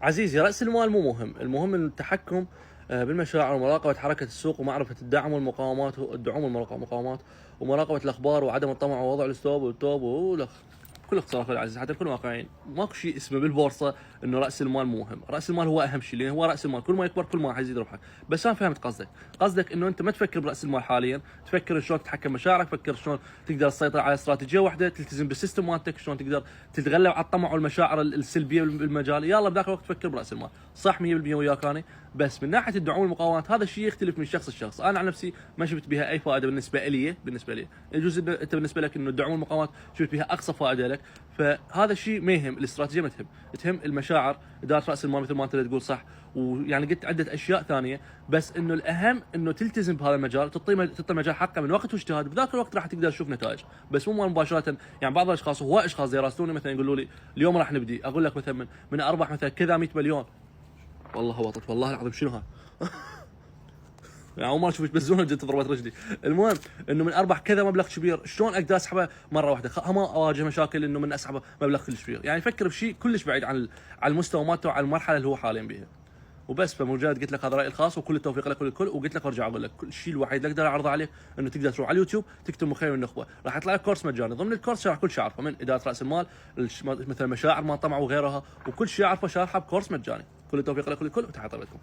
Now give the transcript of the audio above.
عزيزي، رأس المال مو مهم، المهم التحكم بالمشاعر ومراقبة حركة السوق ومعرفة الدعم والمقاومات والمقاومات ومراقبة الأخبار وعدم الطمع ووضع الستوب والتوب كل اختصار اخوي العزيز حتى نكون واقعيين. ماكو شيء اسمه بالبورصه انه راس المال مو مهم، راس المال هو اهم شيء، لان هو راس المال كل ما يكبر كل ما راح يزيد ربحك. بس انا فهمت قصدك انه انت ما تفكر براس المال حاليا، تفكر شلون تتحكم مشاعرك، تفكر شلون تقدر تسيطر على استراتيجيه واحده، تلتزم بالسيستم مالتك، شلون تقدر تتغلب على الطمع والمشاعر السلبيه بالمجال. يلا بذاك الوقت تفكر براس المال، صح 100% وياك انا. بس من ناحيه الدعم والمقاومات هذا الشيء يختلف من شخص لشخص. انا عن نفسي ما شفت بها اي فائده بالنسبه لي. يجوز انت بالنسبه لك انه الدعم والمقاومات شفت بها اقصى فائده لك، فهذا الشيء ما يهم، الاستراتيجيه ما تهم المشاعر، اداره راس المال مثل ما انت تقول صح. ويعني قلت عده اشياء ثانيه، بس انه الاهم انه تلتزم بهذا المجال، تعطي المجال حقه من وقت واجتهاد، بذاك الوقت راح تقدر تشوف نتائج. بس مو مباشره. يعني بعض الاشخاص، هو اشخاص يراسلوني مثلا يقولوا لي اليوم راح نبدي، اقول لك مثلا من اربح مثلا كذا 100 مليون. والله هبطت، والله العظيم شنو هذا؟ يعني اول مره اشوف بزونه جت ضربت رجلي. المهم انه من اربح كذا مبلغ كبير، شلون اقدر اسحبه مره واحده؟ ما اواجه مشاكل انه من اسحبه مبلغ كلش كبير. يعني يفكر بشيء كلش بعيد عن المستوى مالته وعن المرحله اللي هو حاليا بها. وبس. فمجرد قلت لك هذا رايي الخاص، وكل التوفيق لك وللكل. وقلت لك وارجع اقول لك الشيء الوحيد اللي اقدر اعرضه عليك انه تقدر تروح على اليوتيوب تكتب مخيم النخبه، راح يطلع لك كورس مجاني. ضمن الكورس شرح كل شيء اعرفه من اداره راس المال، مثل مشاعر ما طمع وغيرها، وكل شيء اعرفه شارحه بكورس مجاني. كل التوفيق لك وللكل، وتحياتي لكم.